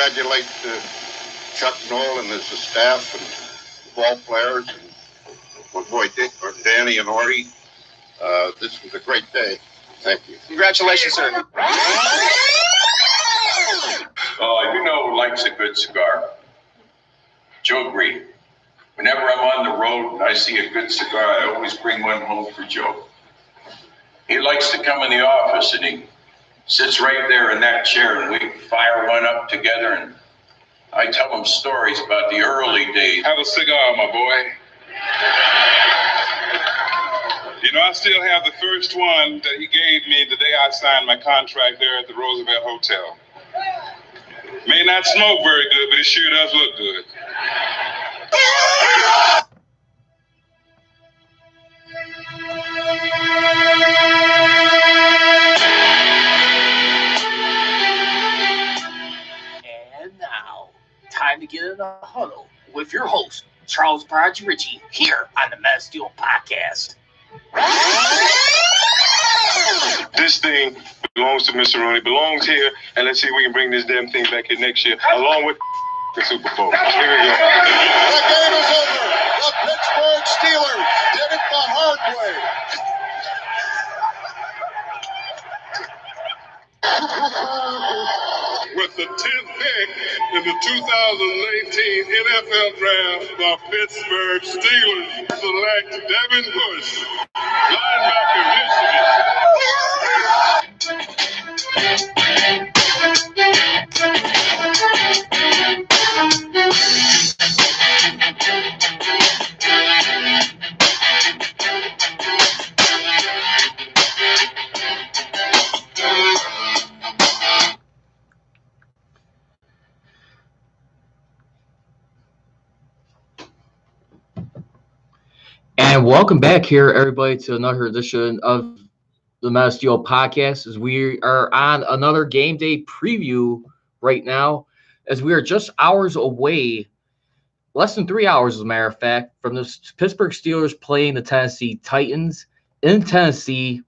congratulate Chuck Noll and his staff and ball players and my boy Dick or Danny and Artie. This was a great day. Thank you. Congratulations, sir. You know who likes a good cigar? Joe Green. Whenever I'm on the road and I see a good cigar, I always bring one home for Joe. He likes to come in the office and he sits right there in that chair and we fire one up together and I tell him stories about the early days. Have a cigar, my boy. You know, I still have the first one that he gave me the day I signed my contract there at the Roosevelt Hotel. May not smoke very good, but it sure does look good. And now, time to get in the huddle with your host, Charles Barge Ritchie, here on the Mass Steel Podcast. This thing belongs to Mr. Rooney, belongs here, and let's see if we can bring this damn thing back here next year, along with the Super Bowl. Here we go. The game is over. The Pittsburgh Steelers did it the hard way. With the 10th pick in the 2018 NFL Draft, the Pittsburgh Steelers select Devin Bush, linebacker, And welcome back here, everybody, to another edition of the Mass Steel Podcast. As we are on another game day preview right now, as we are just hours away, less than 3 hours, as a matter of fact, from the Pittsburgh Steelers playing the Tennessee Titans in Tennessee.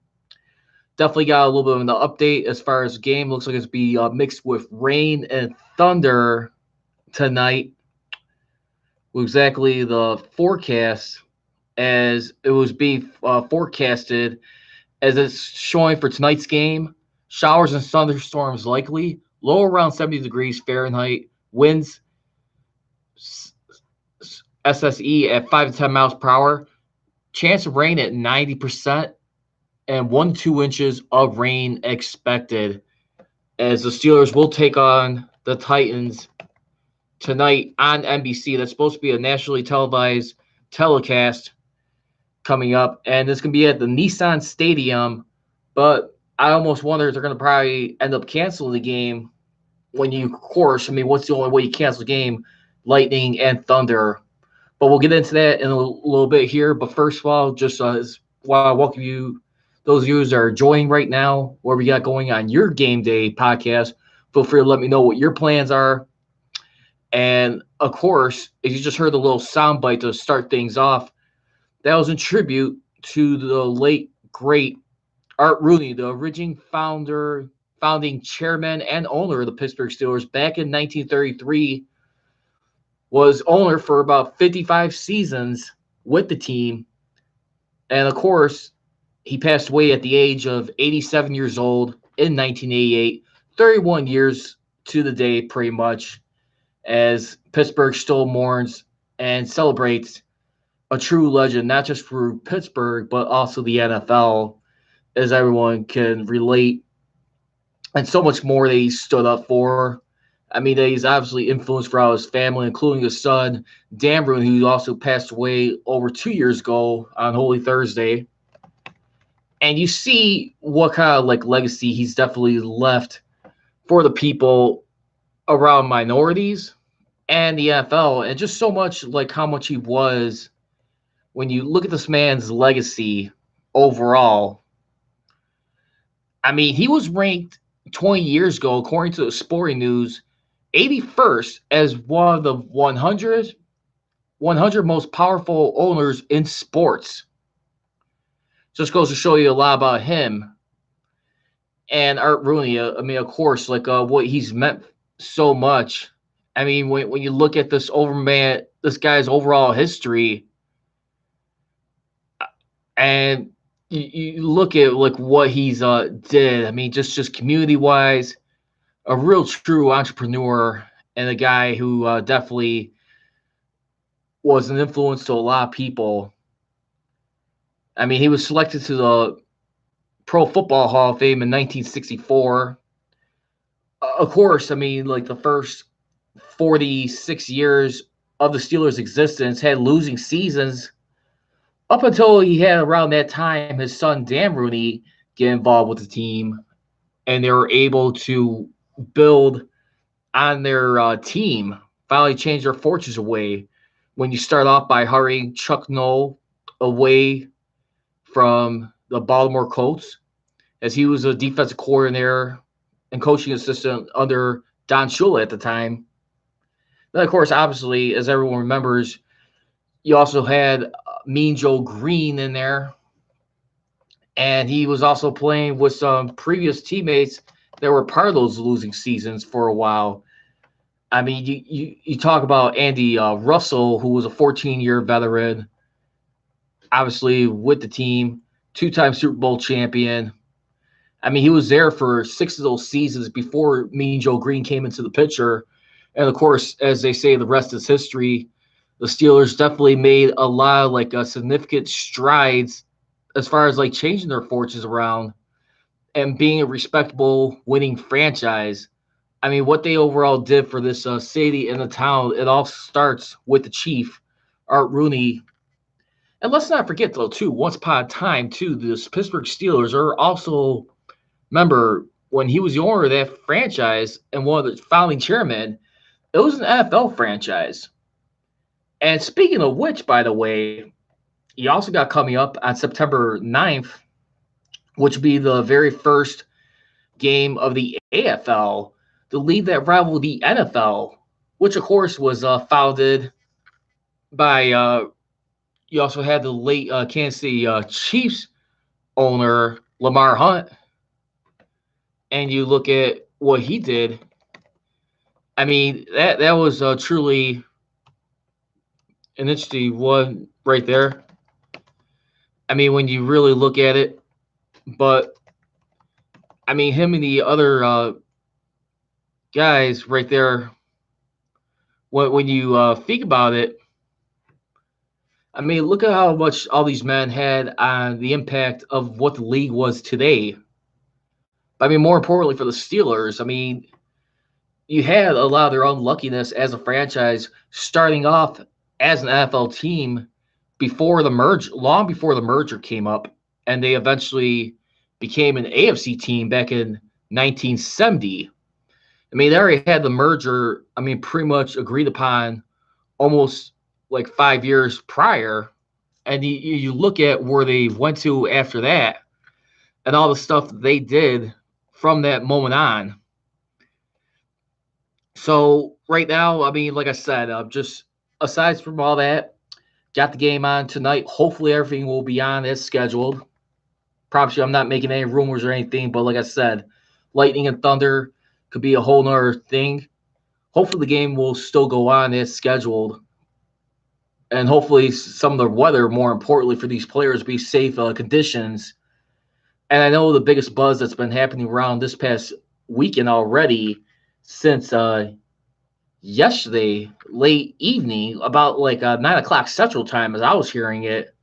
Definitely got a little bit of an update as far as the game. Looks like it's be mixed with rain and thunder tonight. Exactly the forecast as it was being forecasted, as it's showing for tonight's game. Showers and thunderstorms likely. Low around 70 degrees Fahrenheit. Winds SSE at 5 to 10 miles per hour. Chance of rain at 90%. And 1 to 2 inches of rain expected, as the Steelers will take on the Titans tonight on NBC. That's supposed to be a nationally televised telecast coming up, and it's going to be at the Nissan Stadium, but I almost wonder if they're going to probably end up canceling the game when you, of course, I mean, what's the only way you cancel the game? Lightning and thunder. But we'll get into that in a little bit here, but first of all, just while I welcome you, those of you that are joining right now, what we got going on your game day podcast, feel free to let me know what your plans are. And, of course, if you just heard the little soundbite to start things off, that was in tribute to the late, great Art Rooney, the founding chairman and owner of the Pittsburgh Steelers back in 1933, was owner for about 55 seasons with the team. And, of course, he passed away at the age of 87 years old in 1988, 31 years to the day pretty much, as Pittsburgh still mourns and celebrates a true legend, not just for Pittsburgh, but also the NFL, as everyone can relate, and so much more that he stood up for. I mean, that he's obviously influenced throughout his family, including his son, Dan Rooney, who also passed away over 2 years ago on Holy Thursday. And you see what kind of legacy he's definitely left for the people around minorities and the NFL, and just so much how much he was. When you look at this man's legacy overall, I mean, he was ranked 20 years ago, according to the Sporting News, 81st as one of the 100 most powerful owners in sports. Just goes to show you a lot about him and Art Rooney. I mean, of course, what he's meant so much. I mean, when you look at this guy's overall history, and you look at like what he's did. I mean, just community wise, a real true entrepreneur and a guy who definitely was an influence to a lot of people. I mean, he was selected to the Pro Football Hall of Fame in 1964. Of course, I mean, like the first 46 years of the Steelers' existence had losing seasons up until he had around that time his son Dan Rooney get involved with the team, and they were able to build on their team, finally change their fortunes away. When you start off by hiring Chuck Noll away from the Baltimore Colts, as he was a defensive coordinator and coaching assistant under Don Shula at the time. Then, of course, obviously, as everyone remembers, you also had Mean Joe Green in there, and he was also playing with some previous teammates that were part of those losing seasons for a while. I mean, you talk about Andy Russell, who was a 14-year veteran, obviously with the team, two-time Super Bowl champion. I mean, he was there for 6 of those seasons before Mean Joe Green came into the picture. And, of course, as they say, the rest is history. The Steelers definitely made a lot of, like, significant strides as far as, like, changing their fortunes around and being a respectable winning franchise. I mean, what they overall did for this city and the town, it all starts with the chief, Art Rooney. And let's not forget, though, too, once upon a time, too, the Pittsburgh Steelers are also, remember, when he was the owner of that franchise and one of the founding chairmen, it was an NFL franchise. And speaking of which, by the way, you also got coming up on September 9th, which would be the very first game of the AFL, the league that rivaled the NFL, which, of course, was founded by, you also had the late Kansas City Chiefs owner, Lamar Hunt. And you look at what he did. I mean, that was truly an interesting one right there. I mean, when you really look at it, but I mean, him and the other guys right there, when you think about it, I mean, look at how much all these men had on the impact of what the league was today. I mean, more importantly for the Steelers, I mean, you had a lot of their unluckiness as a franchise starting off as an NFL team before the merge, long before the merger came up, and they eventually became an AFC team back in 1970. I mean, they already had the merger, I mean, pretty much agreed upon almost like 5 years prior. And you look at where they went to after that and all the stuff that they did from that moment on. So right now, I mean, like I said, just aside from all that, got the game on tonight. Hopefully everything will be on as scheduled. Probably I'm not making any rumors or anything, but like I said, lightning and thunder could be a whole nother thing. Hopefully the game will still go on as scheduled. And hopefully some of the weather, more importantly for these players, be safe conditions. And I know the biggest buzz that's been happening around this past weekend already since yesterday, late evening, about like 9 o'clock Central Time, as I was hearing it,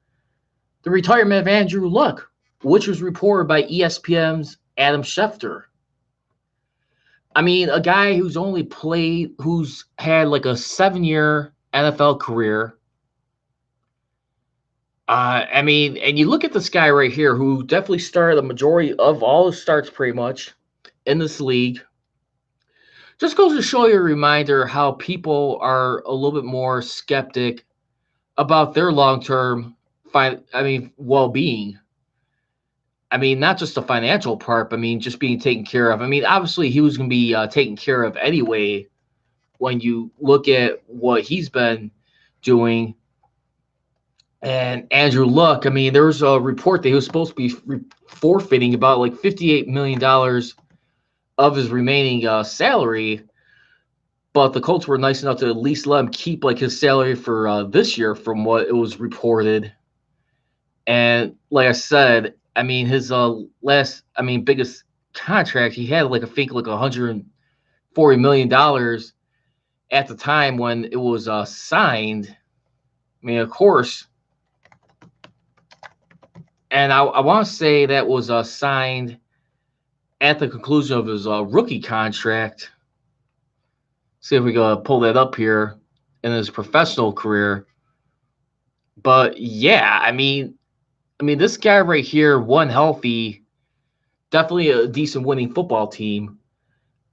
the retirement of Andrew Luck, which was reported by ESPN's Adam Schefter. I mean, a guy who's had like a 7-year NFL career. I mean, and you look at this guy right here who definitely started the majority of all his starts pretty much in this league. Just goes to show you a reminder how people are a little bit more skeptic about their long-term, well-being. I mean, not just the financial part, but I mean, just being taken care of. I mean, obviously, he was going to be taken care of anyway when you look at what he's been doing. And Andrew Luck, I mean, there was a report that he was supposed to be forfeiting about like $58 million of his remaining salary, but the Colts were nice enough to at least let him keep like his salary for this year, from what it was reported. And like I said, I mean his biggest contract, he had like I think like $140 million at the time when it was signed. I mean, of course, and I want to say that was signed at the conclusion of his rookie contract. See if we can pull that up here in his professional career. But yeah, I mean, this guy right here, one healthy, definitely a decent winning football team.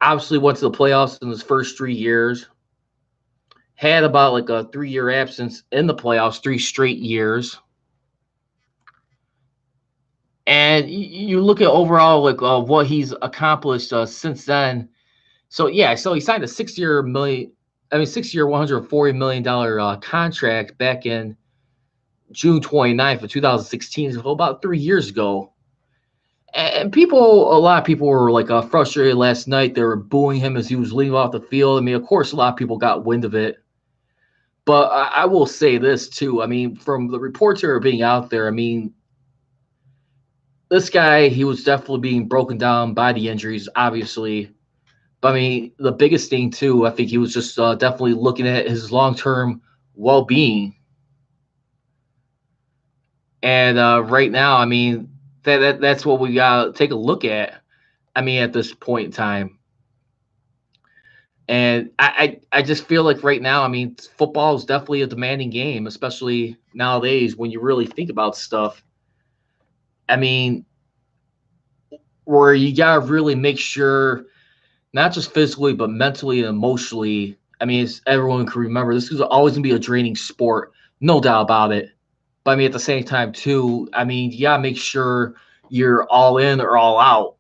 Obviously went to the playoffs in his first 3 years. Had about like a 3-year absence in the playoffs, 3 straight years. And you look at overall like what he's accomplished since then. So yeah, so he signed a 6-year, $140 million contract back in June 29th of 2016, so about 3 years ago. And a lot of people were like frustrated last night. They were booing him as he was leaving off the field. I mean, of course, a lot of people got wind of it. But I will say this too. I mean, from the reports that are being out there, I mean, this guy, he was definitely being broken down by the injuries, obviously. But I mean, the biggest thing too, I think he was just definitely looking at his long-term well-being. And right now, I mean, that's what we gotta take a look at. I mean, at this point in time. And I just feel like right now, I mean, football is definitely a demanding game, especially nowadays when you really think about stuff. I mean, where you gotta really make sure, not just physically, but mentally and emotionally. I mean, everyone can remember, this is always gonna be a draining sport, no doubt about it. But I mean, at the same time, too, I mean, you gotta make sure you're all in or all out.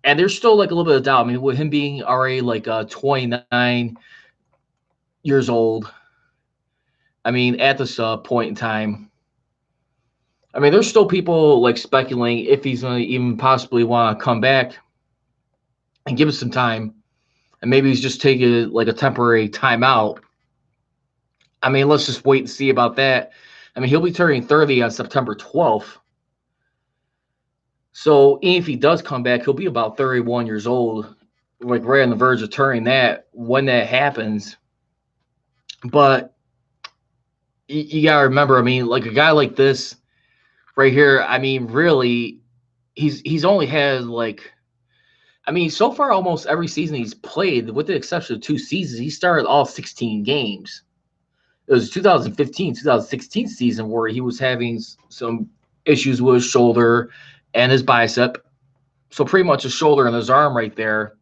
And there's still like a little bit of doubt. I mean, with him being already like 29 years old, I mean, at this point in time, I mean, there's still people like speculating if he's going to even possibly want to come back and give us some time. And maybe he's just taking like a temporary timeout. I mean, let's just wait and see about that. I mean, he'll be turning 30 on September 12th. So if he does come back, he'll be about 31 years old, like right on the verge of turning that when that happens. But you got to remember, I mean, like a guy like this right here, I mean, really, he's only had like, I mean, so far almost every season he's played, with the exception of 2 seasons, he started all 16 games. It was 2015-2016 season where he was having some issues with his shoulder and his bicep. So pretty much his shoulder and his arm right there.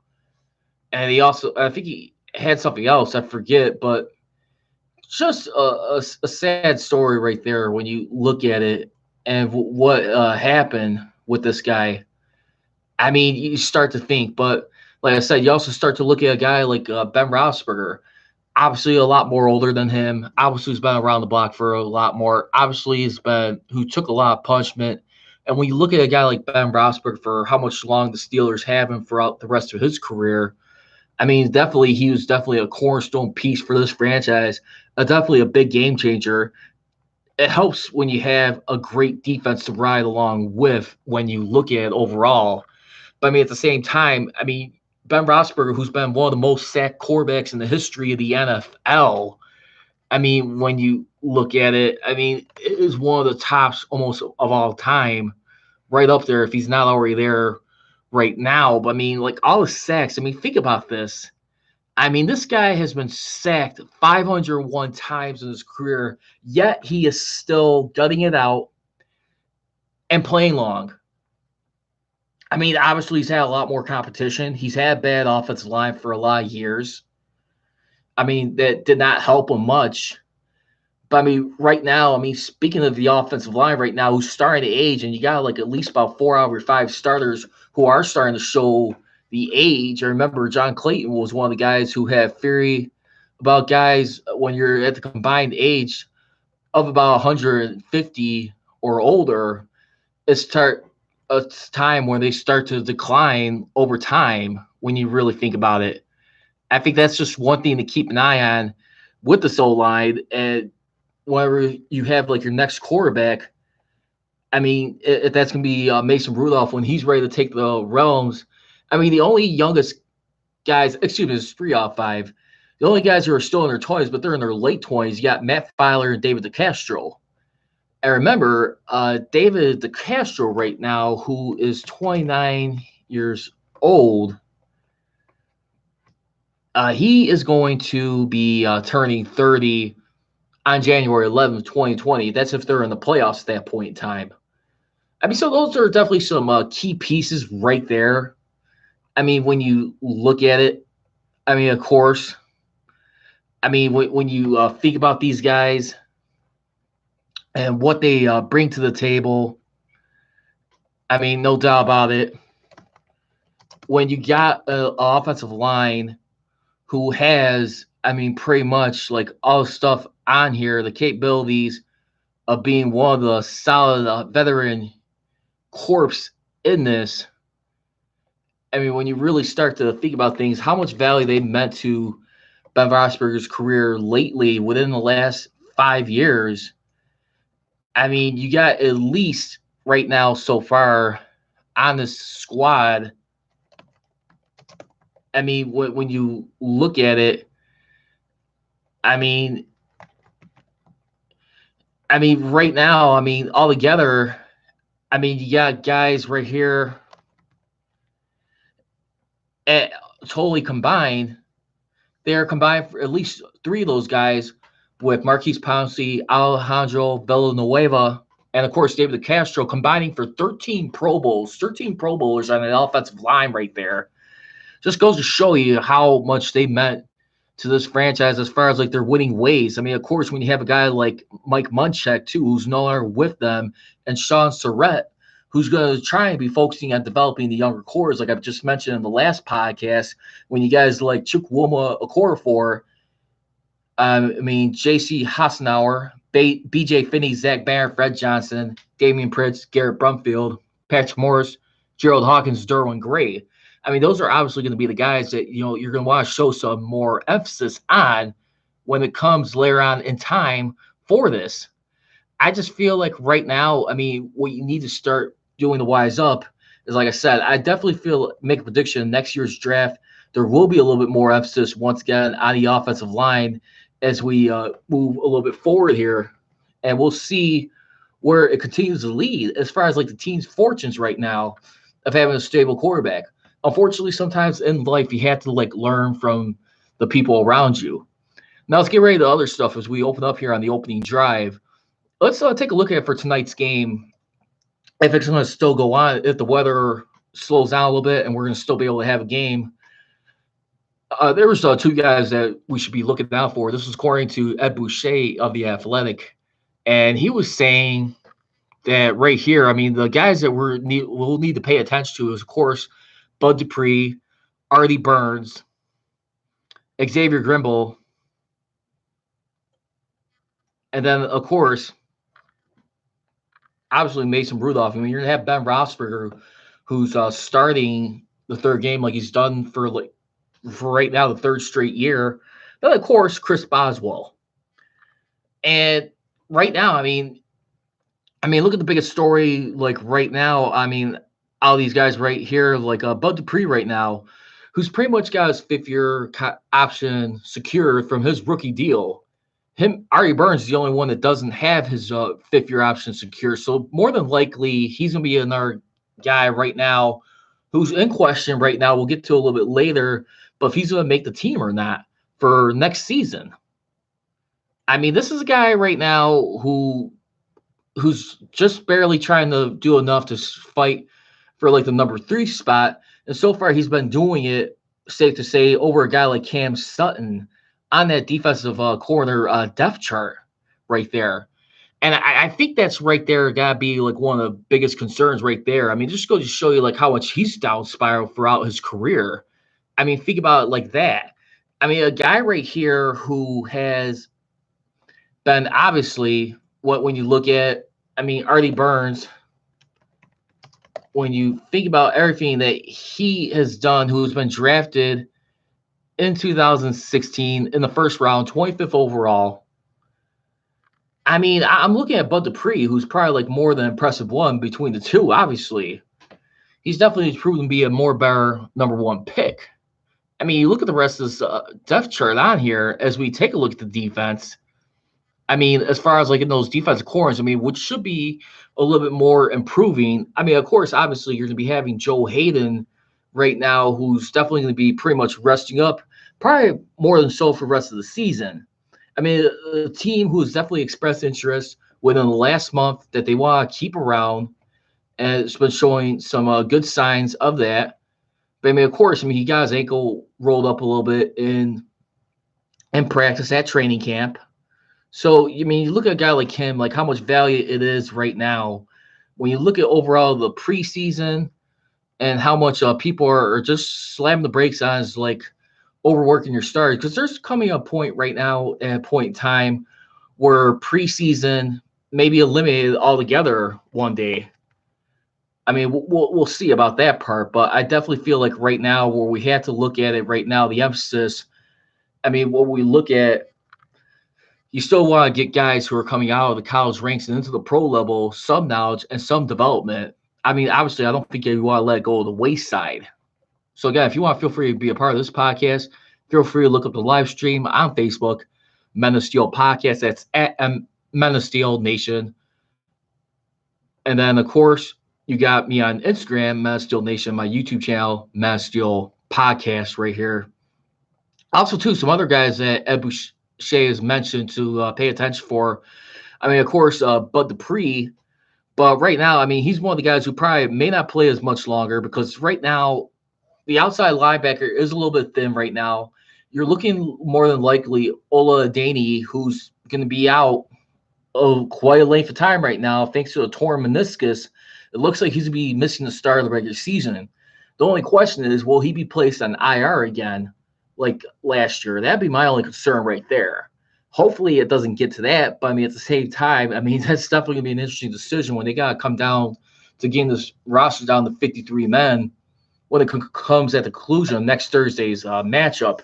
And he also, I think he had something else, I forget, but just a sad story right there when you look at it and what happened with this guy. I mean, you start to think, but like I said, you also start to look at a guy like Ben Roethlisberger. Obviously a lot more older than him. Obviously he's been around the block for a lot more. Obviously he's been, who took a lot of punishment. And when you look at a guy like Ben Roethlisberger for how much long the Steelers have him throughout the rest of his career, I mean, definitely he was definitely a cornerstone piece for this franchise, definitely a big game changer. It helps when you have a great defense to ride along with when you look at it overall. But I mean, at the same time, I mean, Ben Roethlisberger, who's been one of the most sacked quarterbacks in the history of the NFL, I mean, when you look at it, I mean, it is one of the tops almost of all time, right up there if he's not already there right now. But I mean, like all his sacks, I mean, think about this. I mean, this guy has been sacked 501 times in his career, yet he is still gutting it out and playing long. I mean, obviously he's had a lot more competition. He's had bad offensive line for a lot of years. I mean, that did not help him much. But I mean, right now, I mean, speaking of the offensive line right now, who's starting to age, and you got like at least about 4 out of 5 starters who are starting to show the age. I remember John Clayton was one of the guys who had theory about guys when you're at the combined age of about 150 or older, it's time when they start to decline over time when you really think about it. I think that's just one thing to keep an eye on with the O line. And whenever you have like your next quarterback, I mean, if that's going to be Mason Rudolph when he's ready to take the realms. I mean, the only youngest guys, excuse me, it's 3 out of 5. The only guys who are still in their 20s, but they're in their late 20s, you got Matt Filer and David DeCastro. And remember, David DeCastro right now, who is 29 years old, he is going to be turning 30 on January 11th, 2020. That's if they're in the playoffs at that point in time. I mean, so those are definitely some key pieces right there. I mean, when you look at it, I mean, of course, I mean, when you think about these guys and what they bring to the table, I mean, no doubt about it. When you got an offensive line who has, I mean, pretty much like all the stuff on here, the capabilities of being one of the solid veteran corps in this. I mean, when you really start to think about things, how much value they meant to Ben Roethlisberger's career lately within the last 5 years. I mean, you got at least right now so far on this squad. I mean, when you look at it, I mean, right now, I mean, all together, I mean, you got guys right here totally combined. They are combined for at least 3 of those guys with Marquise Pouncey, Alejandro Villanueva, and of course David DeCastro combining for 13 Pro Bowls, 13 Pro Bowlers on the offensive line right there. Just goes to show you how much they meant to this franchise as far as like their winning ways. I mean, of course, when you have a guy like Mike Munchak too, who's no longer with them, and Sean Surratt, who's going to try and be focusing on developing the younger cores, like I've just mentioned in the last podcast, when you guys like Chukwuma Okorafor, I mean, J.C. Hassenauer, B.J. Finney, Zach Banner, Fred Johnson, Damian Pritz, Garrett Brumfield, Patrick Morris, Gerald Hawkins, Derwin Gray. I mean, those are obviously going to be the guys that, you know, you're going to want to show some more emphasis on when it comes later on in time for this. I just feel like right now, I mean, what you need to start doing to wise up is, like I said, I definitely feel, make a prediction next year's draft, there will be a little bit more emphasis once again on the offensive line as we move a little bit forward here, and we'll see where it continues to lead as far as like the team's fortunes right now of having a stable quarterback. Unfortunately, sometimes in life you have to like learn from the people around you. Now let's get ready to other stuff as we open up here on the opening drive. Let's take a look at it for tonight's game. If it's going to still go on, if the weather slows down a little bit and we're going to still be able to have a game. There was 2 guys that we should be looking out for. This was according to Ed Boucher of The Athletic. And he was saying that right here, I mean, the guys that we'll need to pay attention to is, of course, Bud Dupree, Artie Burns, Xavier Grimble, and then, of course, obviously Mason Rudolph. I mean, you're going to have Ben Roethlisberger, who's starting the 3rd game like he's done for right now, the 3rd straight year. Then, of course, Chris Boswell. And right now, I mean, look at the biggest story, like right now. I mean, all these guys right here, like Bud Dupree right now, who's pretty much got his 5th-year option secured from his rookie deal. Artie Burns is the only one that doesn't have his 5th-year option secure. So more than likely, he's going to be another guy right now who's in question right now. We'll get to a little bit later, but if he's going to make the team or not for next season. I mean, this is a guy right now who's just barely trying to do enough to fight for like the number 3 spot. And so far he's been doing it, safe to say, over a guy like Cam Sutton on that defensive corner depth chart right there. And I think that's right there got to be like one of the biggest concerns right there. I mean, just goes to show you like how much he's down spiral throughout his career. I mean, think about it like that. I mean, a guy right here who has been obviously when you look at, I mean, Artie Burns, when you think about everything that he has done, who's been drafted in 2016 in the first round, 25th overall. I mean, I'm looking at Bud Dupree, who's probably like more than impressive one between the two, obviously. He's definitely proven to be a more better number one pick. I mean, you look at the rest of this depth chart on here as we take a look at the defense. I mean, as far as like in those defensive corners, I mean, which should be a little bit more improving. I mean, of course, obviously, you're going to be having Joe Hayden right now, who's definitely going to be pretty much resting up, probably more than so for the rest of the season. I mean, a team who's definitely expressed interest within the last month that they want to keep around, and it's been showing some good signs of that. But I mean, of course, I mean, he got his ankle rolled up a little bit in practice at training camp. So, I mean, you look at a guy like him, like how much value it is right now. When you look at overall the preseason and how much people are just slamming the brakes on is like overworking your stars, because there's coming a point right now at a point in time where preseason may be eliminated altogether one day. I mean, we'll see about that part, but I definitely feel like right now where we have to look at it right now, the emphasis, I mean, what we look at, you still want to get guys who are coming out of the college ranks and into the pro level, some knowledge and some development. I mean, obviously, I don't think you want to let it go to the wayside. So, again, if you want to feel free to be a part of this podcast, feel free to look up the live stream on Facebook, Men of Steel Podcast. That's at Men of Steel Nation. And then, of course, you got me on Instagram, Men of Steel Nation, my YouTube channel, Men of Steel Podcast right here. Also, too, some other guys that Ed Boucher has mentioned to pay attention for. I mean, of course, Bud Dupree. But right now, I mean, he's one of the guys who probably may not play as much longer, because right now, the outside linebacker is a little bit thin right now. You're looking more than likely Ola Adeniyi, who's going to be out quite a length of time right now, thanks to a torn meniscus. It looks like he's going to be missing the start of the regular season. The only question is, will he be placed on IR again like last year? That'd be my only concern right there. Hopefully it doesn't get to that, but I mean, at the same time, I mean, that's definitely going to be an interesting decision when they got to come down to getting this roster down to 53 men when it comes at the conclusion of next Thursday's matchup.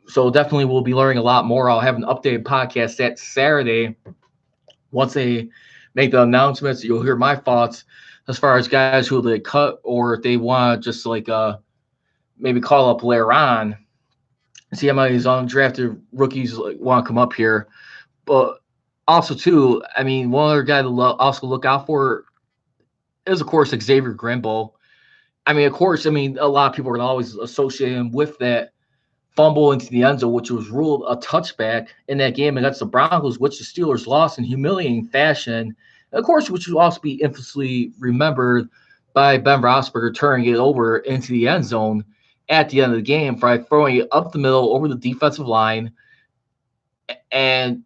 So definitely we'll be learning a lot more. I'll have an updated podcast that Saturday. Once they make the announcements, you'll hear my thoughts as far as guys who they cut, or if they want to just like maybe call up later on, see how many of these undrafted rookies want to come up here. But also, too, I mean, one other guy to also look out for is, of course, Xavier Grimble. I mean, of course, I mean, a lot of people are going to always associate him with that fumble into the end zone, which was ruled a touchback in that game against the Broncos, which the Steelers lost in humiliating fashion. And of course, which will also be infamously remembered by Ben Roethlisberger turning it over into the end zone at the end of the game by throwing it up the middle over the defensive line. And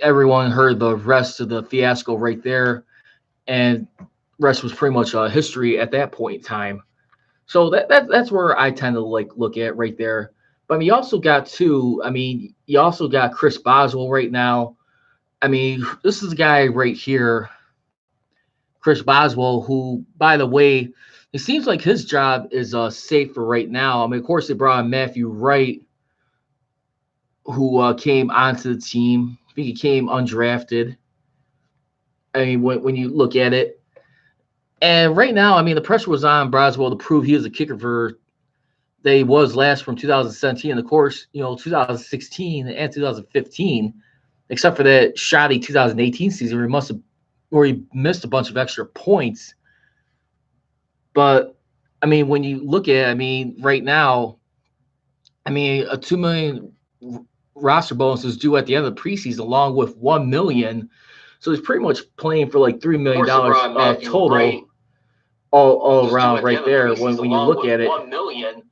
everyone heard the rest of the fiasco right there. And rest was pretty much history at that point in time. So that's where I tend to like look at right there. But I mean, you also got you also got Chris Boswell right now. I mean, this is a guy right here, Chris Boswell, who, by the way, it seems like his job is safe for right now. I mean, of course, they brought in Matthew Wright, who came onto the team. I think he came undrafted. I mean, when you look at it. And right now, I mean, the pressure was on Boswell to prove he was a kicker for that he was last from 2017. And of course, 2016 and 2015, except for that shoddy 2018 season where he missed a bunch of extra points. But I mean, when you look at it, I mean, right now, I mean, a $2 million roster bonus is due at the end of the preseason, along with $1 million. So he's pretty much playing for like $3 million total all around right there when you look at it. $1 million.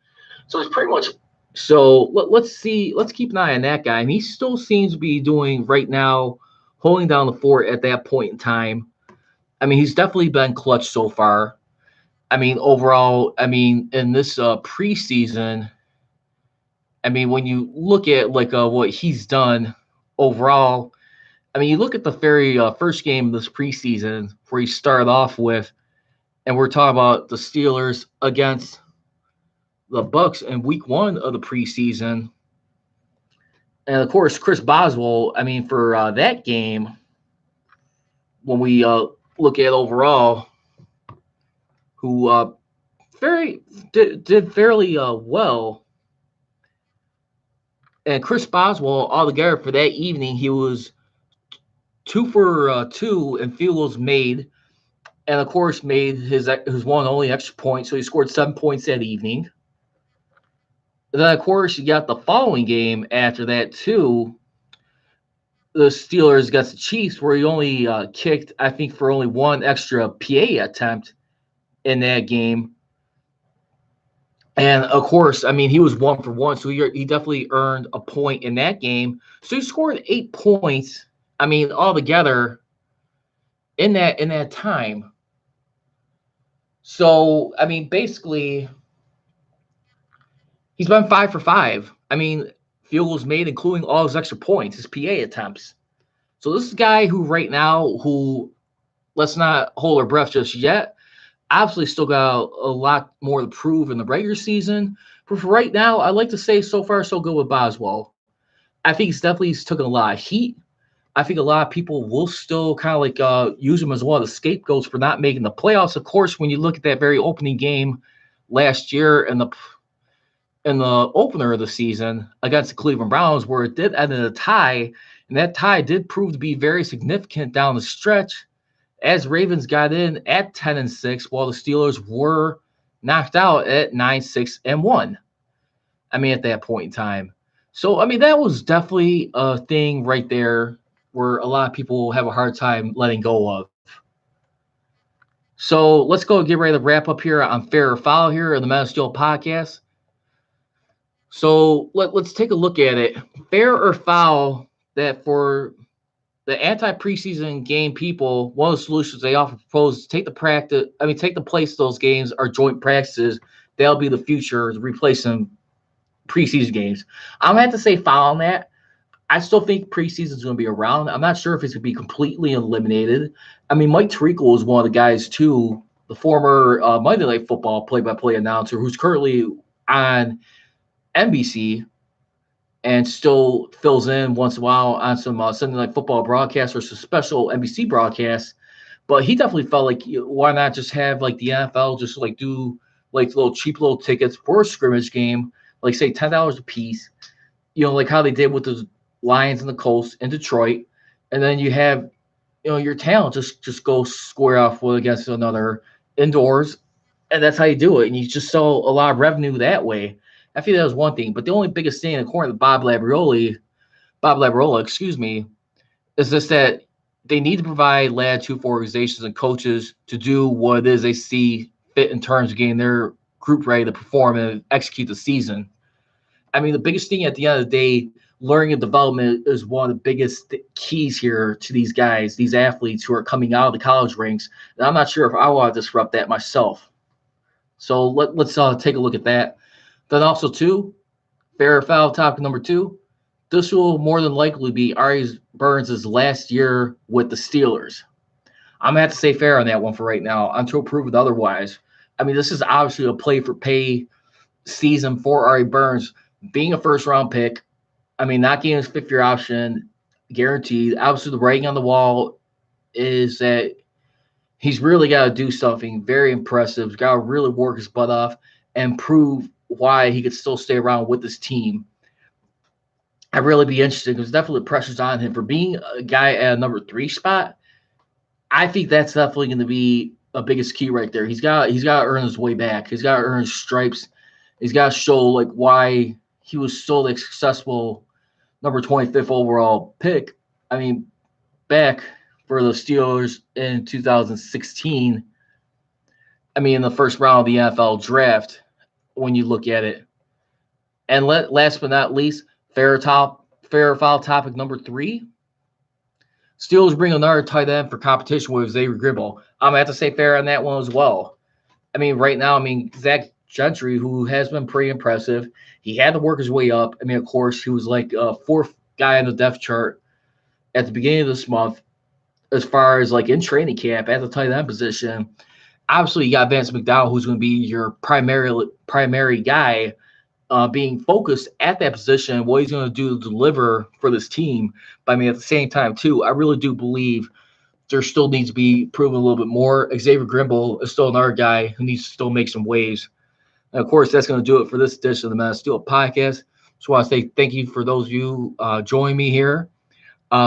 So it's pretty much. So let's keep an eye on that guy. And he still seems to be doing right now, holding down the fort at that point in time. I mean, he's definitely been clutch so far. I mean, overall, I mean, in this preseason, I mean, when you look at like what he's done overall, I mean, you look at the very first game of this preseason where he started off with, and we're talking about the Steelers against the Bucks in week 1 of the preseason. And of course, Chris Boswell, I mean, for that game, when we look at overall, who did fairly well. And Chris Boswell, altogether for that evening, he was 2 for 2 in field goals made, and of course made his one and only extra point. So he scored 7 points that evening. And then of course you got the following game after that too. The Steelers got the Chiefs, where he only kicked, I think, for only 1 extra PA attempt in that game. And of course, I mean, he was 1 for 1, so he definitely earned a point in that game. So he scored 8 points. I mean, altogether in that time. So I mean, basically, he's been 5 for 5. I mean, field goals made, including all his extra points, his PA attempts. So this is a guy who right now, who, let's not hold our breath just yet, obviously still got a lot more to prove in the regular season. But for right now, I'd like to say so far so good with Boswell. I think he's taken a lot of heat. I think a lot of people will still kind of like use him as one of the scapegoats for not making the playoffs. Of course, when you look at that very opening game last year in the opener of the season against the Cleveland Browns, where it did end in a tie, and that tie did prove to be very significant down the stretch, as Ravens got in at 10-6, while the Steelers were knocked out at 9-6-1. I mean, at that point in time. So, I mean, that was definitely a thing right there where a lot of people have a hard time letting go of. So let's go get ready to wrap up here on Fair or Foul here in the Men of Steel podcast. So let's take a look at it. Fair or foul that for the anti-preseason game people, one of the solutions they often propose is take the place of those games are joint practices. That'll be the future, replacing preseason games. I'm going to have to say foul on that. I still think preseason is going to be around. I'm not sure if it's going to be completely eliminated. I mean, Mike Tirico is one of the guys, too, the former Monday Night Football play-by-play announcer who's currently on NBC and still fills in once in a while on some Sunday Night Football broadcasts or some special NBC broadcasts. But he definitely felt like, why not just have like the NFL just like do like cheap little tickets for a scrimmage game, like say $10 a piece, like how they did with the Lions and the Colts in Detroit, and then you have your talent just go square off with against another indoors, and that's how you do it, and you just sell a lot of revenue that way. I feel that was one thing, but the only biggest thing, according to Bob Labriola, is just that they need to provide latitude for organizations and coaches to do what it is they see fit in terms of getting their group ready to perform and execute the season. I mean, the biggest thing at the end of the day, learning and development is one of the biggest keys here to these guys, these athletes who are coming out of the college ranks. And I'm not sure if I want to disrupt that myself. So let's take a look at that. Then also, too, fair or foul topic number 2, this will more than likely be Ari Burns' last year with the Steelers. I'm going to have to say fair on that one for right now until proven otherwise. I mean, this is obviously a play-for-pay season for Ari Burns, being a first-round pick. I mean, not getting his 5th-year option guaranteed. Obviously, the writing on the wall is that he's really got to do something very impressive. He's got to really work his butt off and prove why he could still stay around with this team. I'd really be interested because definitely pressures on him for being a guy at a number 3 spot. I think that's definitely going to be a biggest key right there. He's got to earn his way back. He's got to earn his stripes. He's got to show like why he was so like successful number 25th overall pick. I mean, back for the Steelers in 2016. I mean, in the first round of the NFL draft, when you look at it. And last but not least, fair or foul topic number 3. Steelers bring another tight end for competition with Xavier Gribble. I'm going to have to say fair on that one as well. I mean, right now, Zach Gentry, who has been pretty impressive, he had to work his way up. I mean, of course, he was like a 4th guy on the depth chart at the beginning of this month as far as like in training camp at the tight end position. obviously you got Vance McDonald, who's going to be your primary guy, being focused at that position, what he's going to do to deliver for this team. But I mean, at the same time, too, I really do believe there still needs to be proven a little bit more. Xavier Grimble is still another guy who needs to still make some waves. And of course, that's going to do it for this edition of the Man of Steel podcast. Just want to say thank you for those of you joining me here.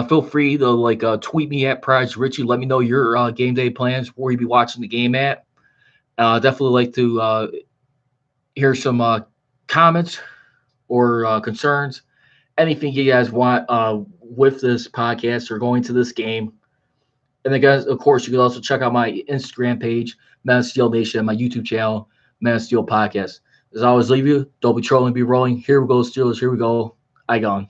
Feel free to tweet me at Pride Richie. Let me know your game day plans, where you be watching the game at. Definitely like to hear some comments or concerns, anything you guys want with this podcast or going to this game. And then, guys, of course, you can also check out my Instagram page, Man of Steel Nation, and my YouTube channel, Man of Steel Podcast. As I always leave you, don't be trolling, be rolling. Here we go, Steelers. Here we go. I gone.